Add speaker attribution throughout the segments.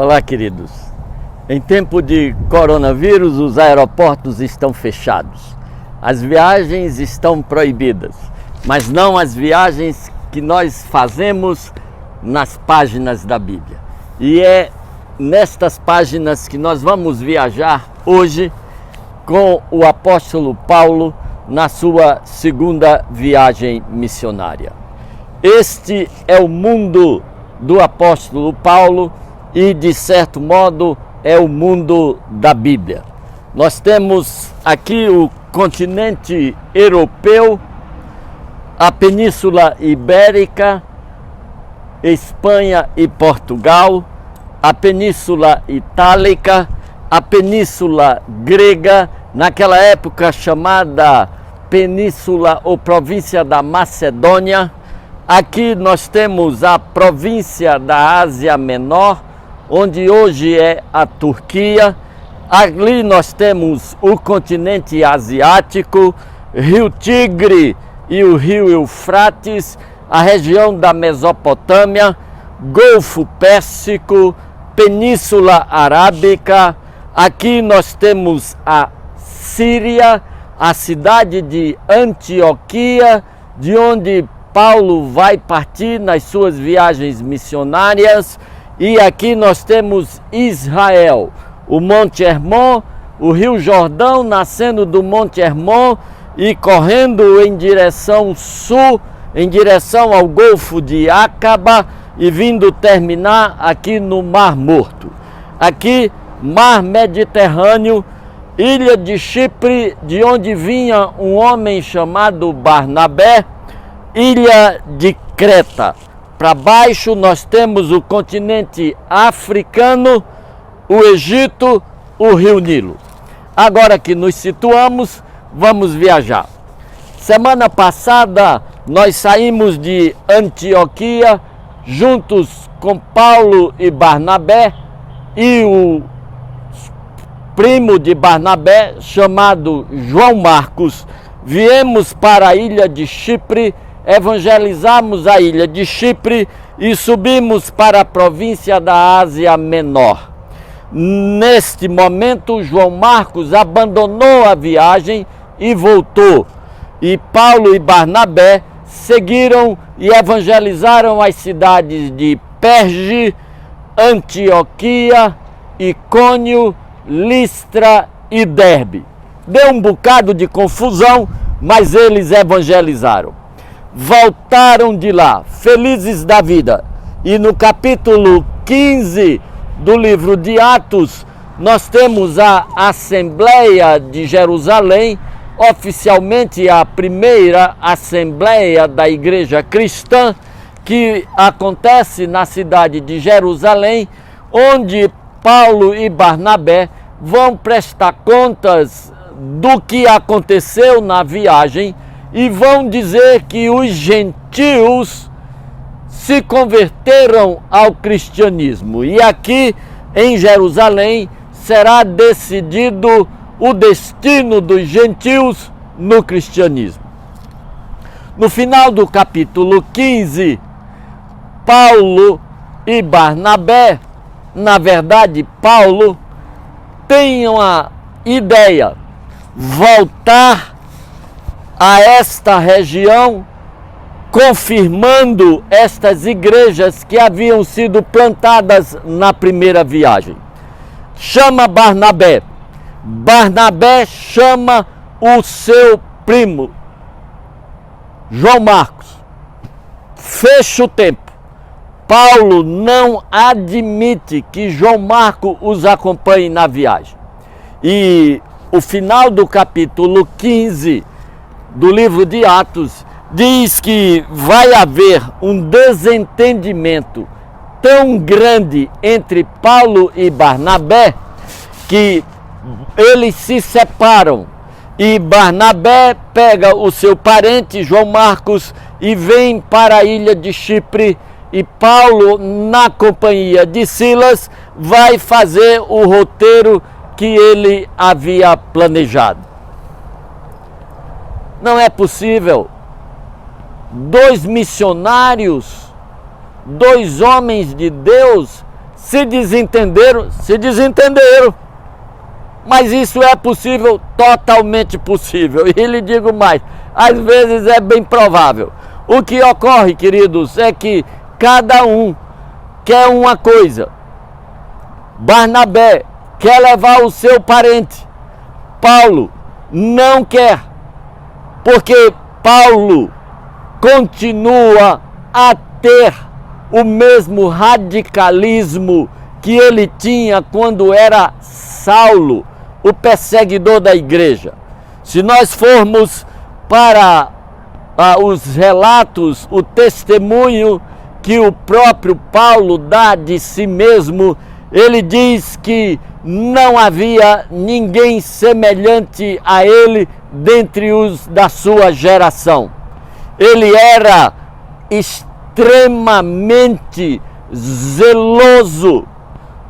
Speaker 1: Olá, queridos. Em tempo de coronavírus, os aeroportos estão fechados. As viagens estão proibidas, mas não as viagens que nós fazemos nas páginas da Bíblia. E é nestas páginas que nós vamos viajar hoje com o apóstolo Paulo na sua segunda viagem missionária. Este é o mundo do apóstolo Paulo e, de certo modo, é o mundo da Bíblia. Nós temos aqui o continente europeu, a Península Ibérica, Espanha e Portugal, a Península Itálica, a Península Grega, naquela época chamada Península ou Província da Macedônia. Aqui nós temos a província da Ásia Menor, onde hoje é a Turquia. Ali nós temos o continente asiático, Rio Tigre e o Rio Eufrates, a região da Mesopotâmia, Golfo Pérsico, Península Arábica. Aqui nós temos a Síria, a cidade de Antioquia, de onde Paulo vai partir nas suas viagens missionárias. E aqui nós temos Israel, o Monte Hermon, o Rio Jordão nascendo do Monte Hermon e correndo em direção sul, em direção ao Golfo de Acaba e vindo terminar aqui no Mar Morto. Aqui, Mar Mediterrâneo, ilha de Chipre, de onde vinha um homem chamado Barnabé, ilha de Creta. Para baixo nós temos o continente africano, o Egito, o Rio Nilo. Agora que nos situamos, vamos viajar. Semana passada nós saímos de Antioquia juntos com Paulo e Barnabé e o primo de Barnabé, chamado João Marcos. Viemos para a ilha de Chipre, evangelizamos a ilha de Chipre e subimos para a província da Ásia Menor. Neste momento, João Marcos abandonou a viagem e voltou. E Paulo e Barnabé seguiram e evangelizaram as cidades de Perge, Antioquia, Icônio, Listra e Derbe. Deu um bocado de confusão, mas eles evangelizaram. Voltaram de lá, felizes da vida. E no capítulo 15 do livro de Atos, nós temos a Assembleia de Jerusalém, oficialmente a primeira Assembleia da Igreja Cristã, que acontece na cidade de Jerusalém, onde Paulo e Barnabé vão prestar contas do que aconteceu na viagem e vão dizer que os gentios se converteram ao cristianismo. E aqui em Jerusalém será decidido o destino dos gentios no cristianismo. No final do capítulo 15, Paulo e Barnabé, na verdade Paulo, tem uma ideia: voltar a esta região, confirmando estas igrejas que haviam sido plantadas na primeira viagem. Chama Barnabé. Barnabé chama o seu primo, João Marcos. Fecha o tempo. Paulo não admite que João Marcos os acompanhe na viagem. E o final do capítulo 15 do livro de Atos diz que vai haver um desentendimento tão grande entre Paulo e Barnabé que eles se separam. E Barnabé pega o seu parente João Marcos e vem para a ilha de Chipre. E Paulo, na companhia de Silas, vai fazer o roteiro que ele havia planejado. Não é possível dois missionários, dois homens de Deus Se desentenderam, se desentenderam. Mas isso é possível, totalmente possível. E lhe digo mais, às vezes é bem provável. O que ocorre, queridos, é que cada um quer uma coisa. Barnabé quer levar o seu parente. Paulo não quer, porque Paulo continua a ter o mesmo radicalismo que ele tinha quando era Saulo, o perseguidor da igreja. Se nós formos para os relatos, o testemunho que o próprio Paulo dá de si mesmo, ele diz que não havia ninguém semelhante a ele dentre os da sua geração. Ele era extremamente zeloso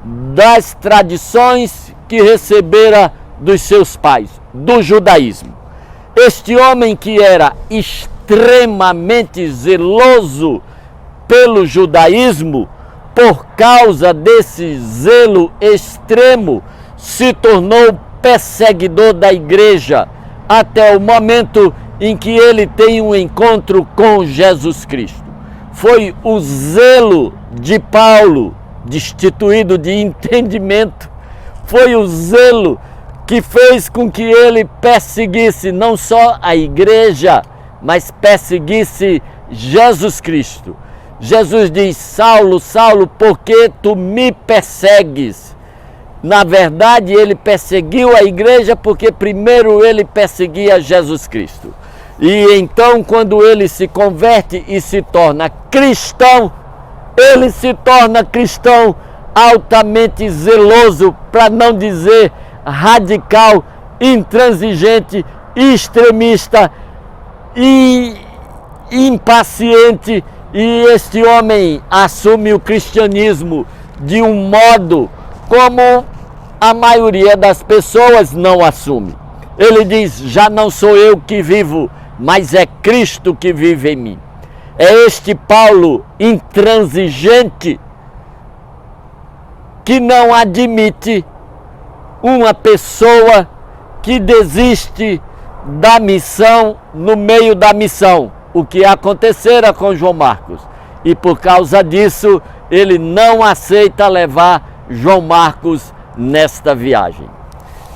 Speaker 1: das tradições que recebera dos seus pais, do judaísmo. Este homem que era extremamente zeloso pelo judaísmo, por causa desse zelo extremo, se tornou perseguidor da igreja, até o momento em que ele tem um encontro com Jesus Cristo. Foi o zelo de Paulo, destituído de entendimento, foi o zelo que fez com que ele perseguisse não só a igreja, mas perseguisse Jesus Cristo. Jesus diz: Saulo, Saulo, por que tu me persegues? Na verdade, ele perseguiu a igreja porque primeiro ele perseguia Jesus Cristo. E então, quando ele se converte e se torna cristão, ele se torna cristão altamente zeloso, para não dizer radical, intransigente, extremista e impaciente. E este homem assume o cristianismo de um modo como a maioria das pessoas não assume. Ele diz: já não sou eu que vivo, mas é Cristo que vive em mim. É este Paulo intransigente que não admite uma pessoa que desiste da missão no meio da missão, o que acontecera com João Marcos. E por causa disso, ele não aceita levar João Marcos nesta viagem.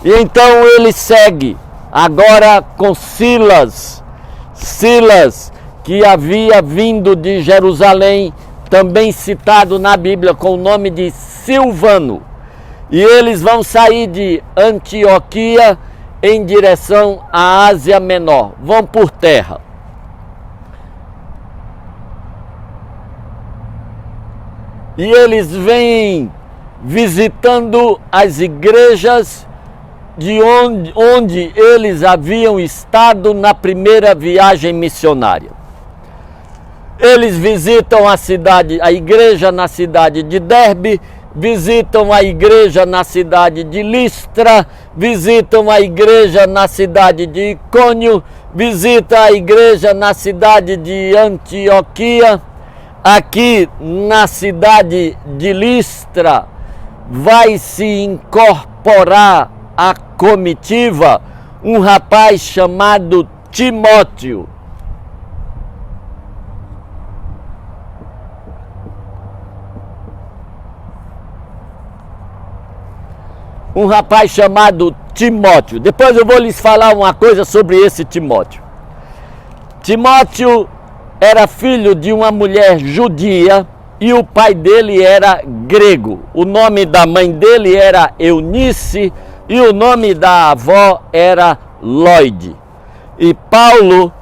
Speaker 1: E então ele segue agora com Silas, que havia vindo de Jerusalém, também citado na Bíblia com o nome de Silvano. E eles vão sair de Antioquia em direção à Ásia Menor, vão por terra. E eles vêm visitando as igrejas de onde eles haviam estado na primeira viagem missionária. Eles visitam a igreja na cidade de Derbe, visitam a igreja na cidade de Listra, visitam a igreja na cidade de Icônio, visitam a igreja na cidade de Antioquia. Aqui na cidade de Listra vai se incorporar à comitiva um rapaz chamado Timóteo. Um rapaz chamado Timóteo. Depois eu vou lhes falar uma coisa sobre esse Timóteo. Timóteo era filho de uma mulher judia e o pai dele era grego. O nome da mãe dele era Eunice e o nome da avó era Lloyd. E Paulo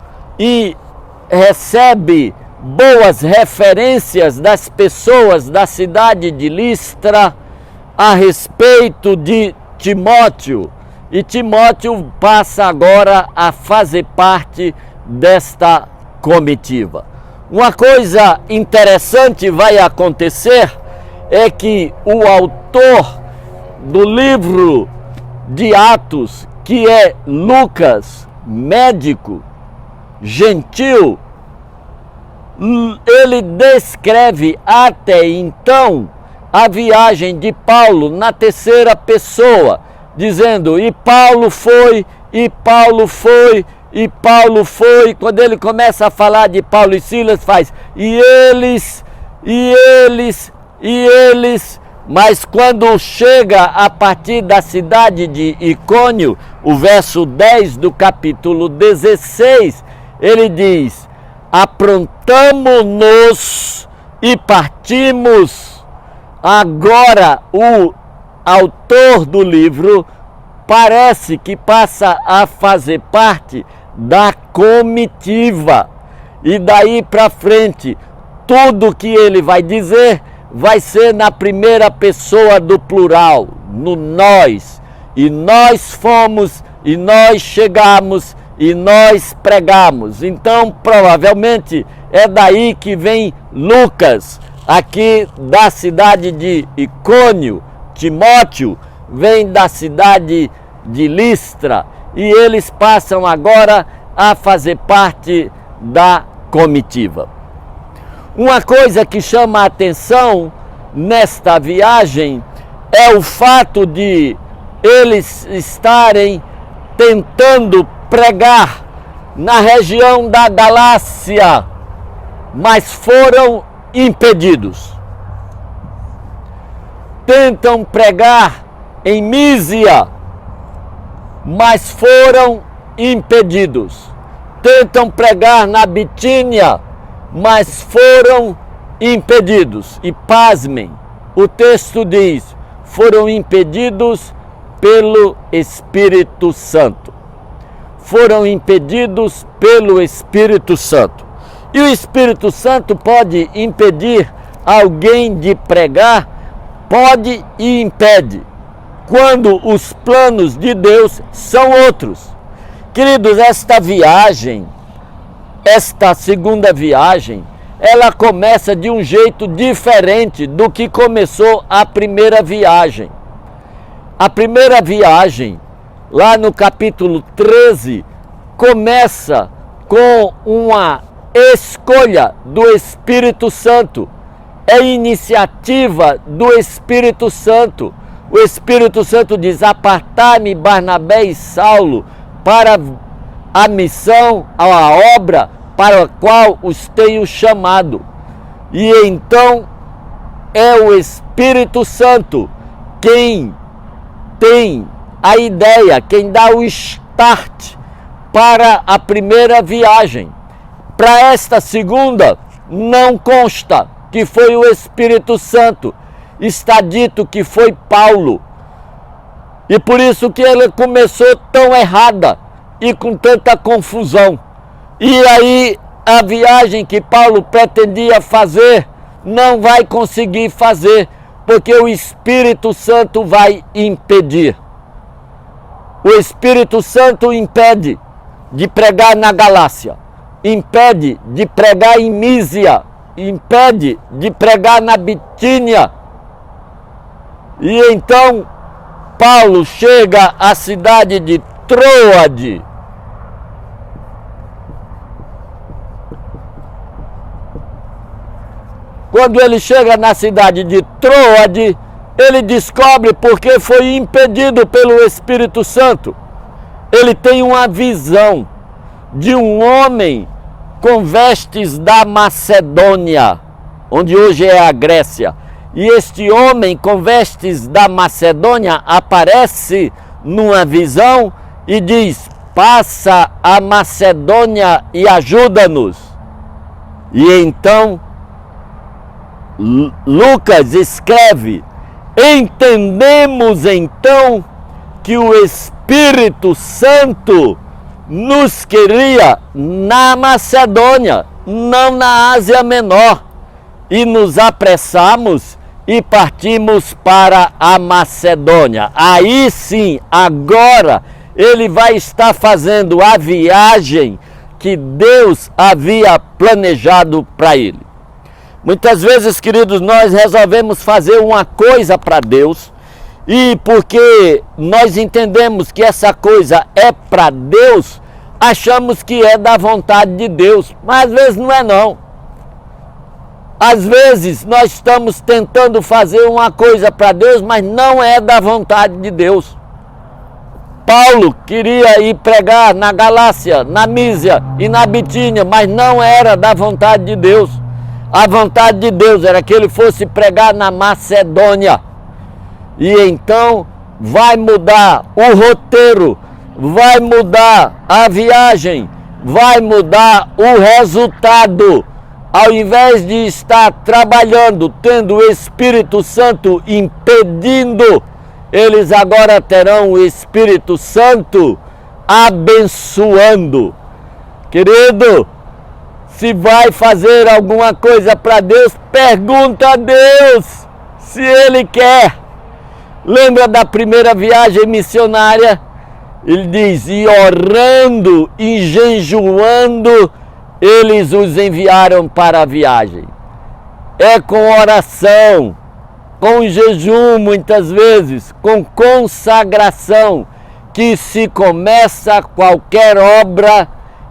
Speaker 1: recebe boas referências das pessoas da cidade de Listra a respeito de Timóteo. E Timóteo passa agora a fazer parte desta comitiva. Uma coisa interessante vai acontecer é que o autor do livro de Atos, que é Lucas, médico, gentil, ele descreve até então a viagem de Paulo na terceira pessoa, dizendo: e Paulo foi, e Paulo foi, e Paulo foi. Quando ele começa a falar de Paulo e Silas, faz e eles, e eles, e eles. Mas quando chega a partir da cidade de Icônio, o verso 10 do capítulo 16, ele diz: aprontamo-nos e partimos. Agora o autor do livro parece que passa a fazer parte da comitiva. E daí para frente, tudo que ele vai dizer vai ser na primeira pessoa do plural, no nós. E nós fomos, e nós chegamos, e nós pregamos. Então, provavelmente, é daí que vem Lucas, aqui da cidade de Icônio. Timóteo vem da cidade de Listra. E eles passam agora a fazer parte da comitiva. Uma coisa que chama a atenção nesta viagem é o fato de eles estarem tentando pregar na região da Galácia, mas foram impedidos. Tentam pregar em Mísia, mas foram impedidos. Tentam pregar na Bitínia, mas foram impedidos. E pasmem, o texto diz: foram impedidos pelo Espírito Santo. Foram impedidos pelo Espírito Santo. E o Espírito Santo pode impedir alguém de pregar? Pode e impede, quando os planos de Deus são outros. Queridos, esta viagem, esta segunda viagem, ela começa de um jeito diferente do que começou a primeira viagem. A primeira viagem, lá no capítulo 13, começa com uma escolha do Espírito Santo. É iniciativa do Espírito Santo. O Espírito Santo diz: apartai-me Barnabé e Saulo para a missão, a obra para a qual os tenho chamado. E então é o Espírito Santo quem tem a ideia, quem dá o start para a primeira viagem. Para esta segunda, não consta que foi o Espírito Santo. Está dito que foi Paulo. E por isso que ele começou tão errada e com tanta confusão. E aí a viagem que Paulo pretendia fazer não vai conseguir fazer, porque o Espírito Santo vai impedir. O Espírito Santo impede de pregar na Galácia, impede de pregar em Mísia, impede de pregar na Bitínia. E então Paulo chega à cidade de Troade. Quando ele chega na cidade de Troade, ele descobre porque foi impedido pelo Espírito Santo. Ele tem uma visão de um homem com vestes da Macedônia, onde hoje é a Grécia. E este homem com vestes da Macedônia aparece numa visão e diz: passa a Macedônia e ajuda-nos. E então Lucas escreve: entendemos então que o Espírito Santo nos queria na Macedônia, não na Ásia Menor, e nos apressamos e partimos para a Macedônia. Aí sim, agora ele vai estar fazendo a viagem que Deus havia planejado para ele. Muitas vezes, queridos, nós resolvemos fazer uma coisa para Deus, e porque nós entendemos que essa coisa é para Deus, achamos que é da vontade de Deus, mas às vezes não é não. Às vezes nós estamos tentando fazer uma coisa para Deus, mas não é da vontade de Deus. Paulo queria ir pregar na Galácia, na Mísia e na Bitínia, mas não era da vontade de Deus. A vontade de Deus era que ele fosse pregar na Macedônia. E então vai mudar o roteiro, vai mudar a viagem, vai mudar o resultado. Ao invés de estar trabalhando, tendo o Espírito Santo impedindo, eles agora terão o Espírito Santo abençoando. Querido, se vai fazer alguma coisa para Deus, pergunta a Deus se Ele quer. Lembra da primeira viagem missionária? Ele diz, e orando e jejuando, eles os enviaram para a viagem. É com oração, com jejum muitas vezes, com consagração, que se começa qualquer obra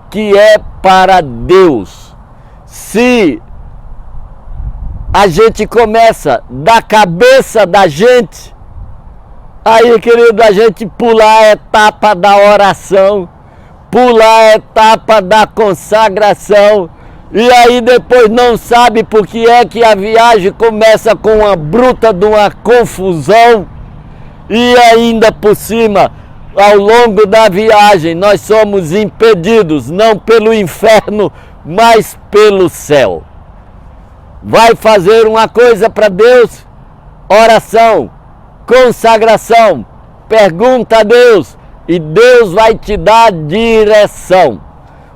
Speaker 1: que é para Deus. Se a gente começa da cabeça da gente, aí, querido, a gente pula a etapa da oração, pula a etapa da consagração, e aí depois não sabe por que é que a viagem começa com uma bruta de uma confusão, e ainda por cima, ao longo da viagem, nós somos impedidos, não pelo inferno, mas pelo céu. Vai fazer uma coisa para Deus? Oração, consagração, pergunta a Deus e Deus vai te dar direção.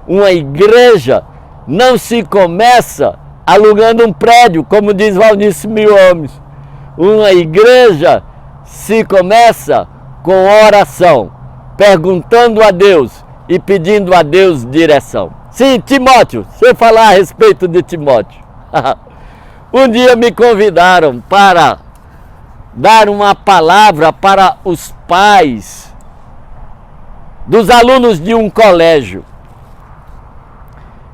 Speaker 1: Uma igreja não se começa alugando um prédio, como diz Valnice Milhomes. Uma igreja se começa com oração, perguntando a Deus e pedindo a Deus direção. Sim, Timóteo, se eu falar a respeito de Timóteo. Um dia me convidaram para dar uma palavra para os pais dos alunos de um colégio.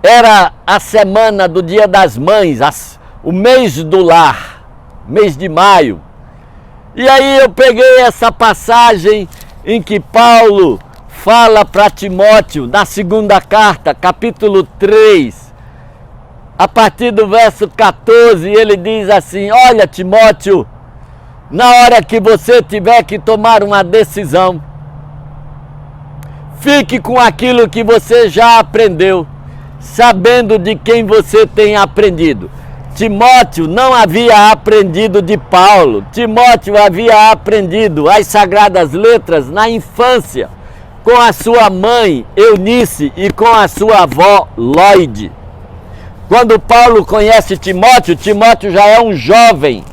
Speaker 1: Era a semana do Dia das Mães, o mês do lar, mês de maio. E aí eu peguei essa passagem em que Paulo fala para Timóteo, na segunda carta, capítulo 3, a partir do verso 14, ele diz assim: olha, Timóteo, na hora que você tiver que tomar uma decisão, fique com aquilo que você já aprendeu, sabendo de quem você tem aprendido. Timóteo não havia aprendido de Paulo. Timóteo havia aprendido as Sagradas Letras na infância, com a sua mãe Eunice e com a sua avó Lloyd. Quando Paulo conhece Timóteo, Timóteo já é um jovem.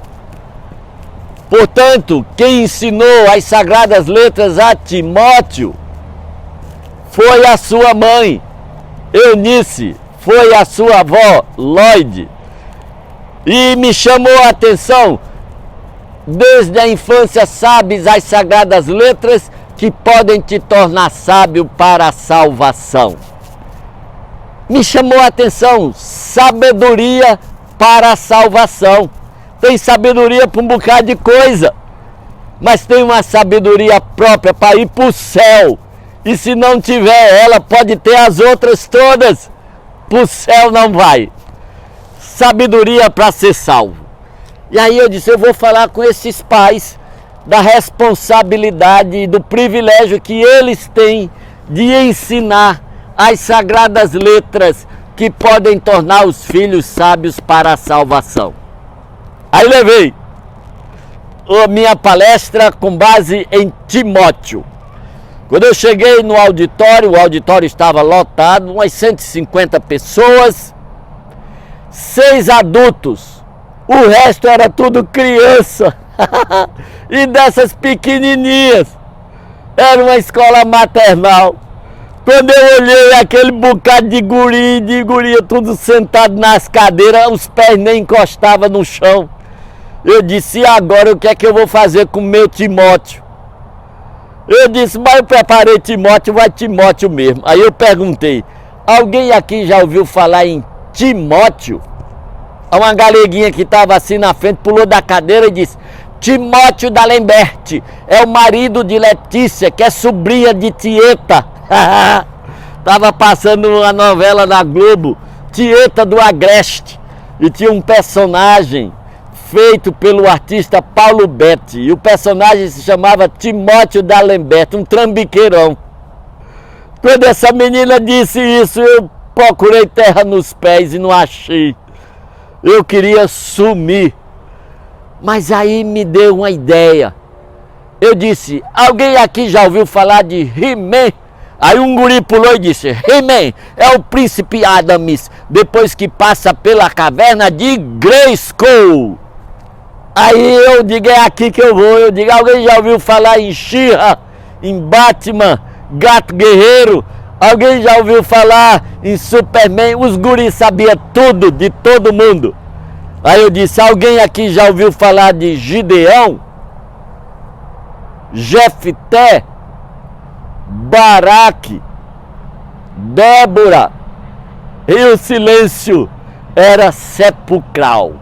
Speaker 1: Portanto, quem ensinou as Sagradas Letras a Timóteo foi a sua mãe Eunice, foi a sua avó Lloyd. E me chamou a atenção, desde a infância sabes as Sagradas Letras que podem te tornar sábio para a salvação. Me chamou a atenção, sabedoria para a salvação. Tem sabedoria para um bocado de coisa, mas tem uma sabedoria própria para ir para o céu. E se não tiver ela, pode ter as outras todas, para o céu não vai. Sabedoria para ser salvo. E aí eu disse, eu vou falar com esses pais da responsabilidade e do privilégio que eles têm de ensinar as Sagradas Letras que podem tornar os filhos sábios para a salvação. Aí levei a minha palestra com base em Timóteo. Quando eu cheguei no auditório, o auditório estava lotado, umas 150 pessoas, 6 adultos, o resto era tudo criança, e dessas pequenininhas, era uma escola maternal. Quando eu olhei aquele bocado de guri e de guria, tudo sentado nas cadeiras, os pés nem encostavam no chão, eu disse, e agora o que é que eu vou fazer com o meu Timóteo? Eu disse, mas eu preparei Timóteo, vai Timóteo mesmo. Aí eu perguntei, alguém aqui já ouviu falar em Timóteo? uma galeguinha que estava assim na frente, pulou da cadeira e disse: Timóteo D'Alembert é o marido de Letícia, que é sobrinha de Tieta. Tava passando uma novela na Globo, Tieta do Agreste, e tinha um personagem feito pelo artista Paulo Betti, e o personagem se chamava Timóteo D'Alembert, um trambiqueirão. Quando essa menina disse isso, eu procurei terra nos pés e não achei. Eu queria sumir. Mas aí me deu uma ideia. Eu disse: alguém aqui já ouviu falar de He-Man? Aí um guri pulou e disse: He-Man é o príncipe Adams, depois que passa pela caverna de Grayskull. Aí eu digo: é aqui que eu vou. Eu digo: alguém já ouviu falar em She-Ra, em Batman, Gato Guerreiro? Alguém já ouviu falar em Superman? Os guris sabiam tudo de todo mundo. Aí eu disse: alguém aqui já ouviu falar de Gideão, Jefté, Baraque, Débora? E o silêncio era sepulcral.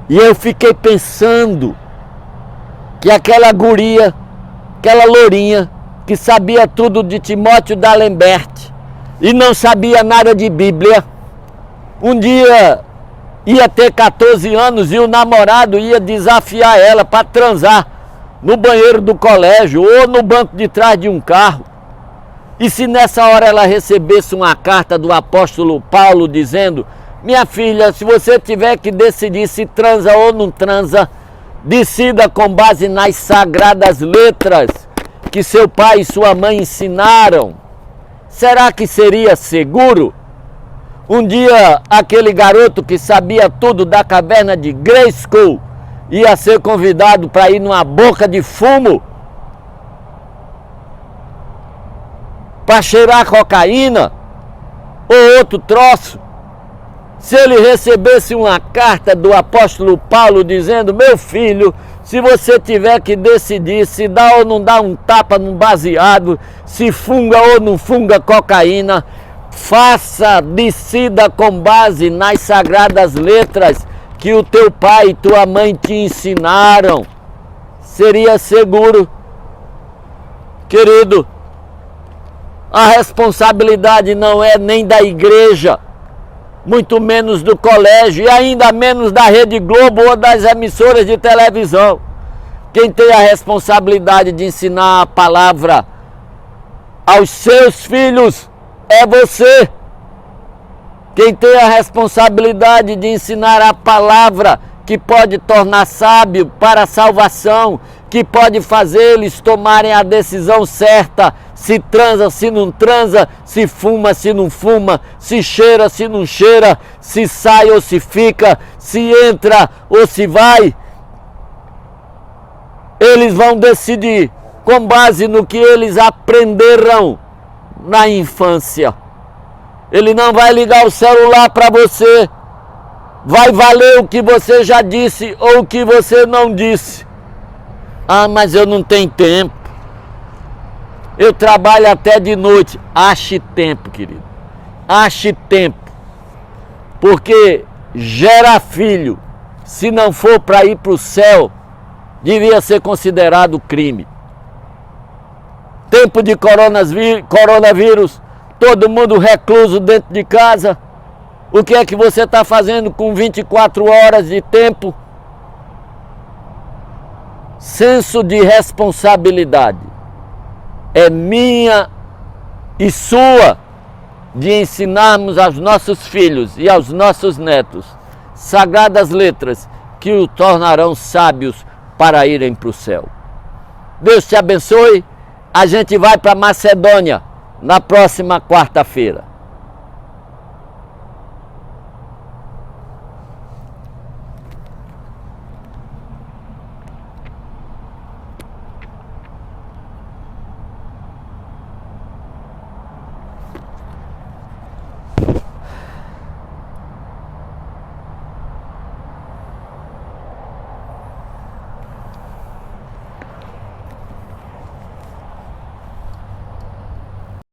Speaker 1: E eu fiquei pensando que aquela guria, aquela lourinha, que sabia tudo de Timóteo D'Alembert e não sabia nada de Bíblia, um dia ia ter 14 anos e o namorado ia desafiar ela para transar no banheiro do colégio ou no banco de trás de um carro. E se nessa hora ela recebesse uma carta do apóstolo Paulo dizendo: minha filha, se você tiver que decidir se transa ou não transa, decida com base nas sagradas letras que seu pai e sua mãe ensinaram, será que seria seguro? Um dia, aquele garoto que sabia tudo da caverna de Grayskull ia ser convidado para ir numa boca de fumo para cheirar cocaína ou outro troço. Se ele recebesse uma carta do apóstolo Paulo dizendo: meu filho, se você tiver que decidir se dá ou não dá um tapa num baseado, se funga ou não funga cocaína, faça, decida com base nas sagradas letras que o teu pai e tua mãe te ensinaram, seria seguro? Querido, a responsabilidade não é nem da igreja, muito menos do colégio e ainda menos da Rede Globo ou das emissoras de televisão. Quem tem a responsabilidade de ensinar a palavra aos seus filhos é você. Quem tem a responsabilidade de ensinar a palavra que pode tornar sábio para a salvação, que pode fazer eles tomarem a decisão certa, se transa, se não transa, se fuma, se não fuma, se cheira, se não cheira, se sai ou se fica, se entra ou se vai. Eles vão decidir com base no que eles aprenderam na infância. Ele não vai ligar o celular para você, vai valer o que você já disse ou o que você não disse. Ah, mas eu não tenho tempo. Eu trabalho até de noite. Ache tempo, querido. Ache tempo. Porque gerar filho, se não for para ir para o céu, devia ser considerado crime. Tempo de coronavírus, todo mundo recluso dentro de casa. O que é que você está fazendo com 24 horas de tempo? Senso de responsabilidade é minha e sua de ensinarmos aos nossos filhos e aos nossos netos sagradas letras que o tornarão sábios para irem para o céu. Deus te abençoe. A gente vai para Macedônia na próxima quarta-feira.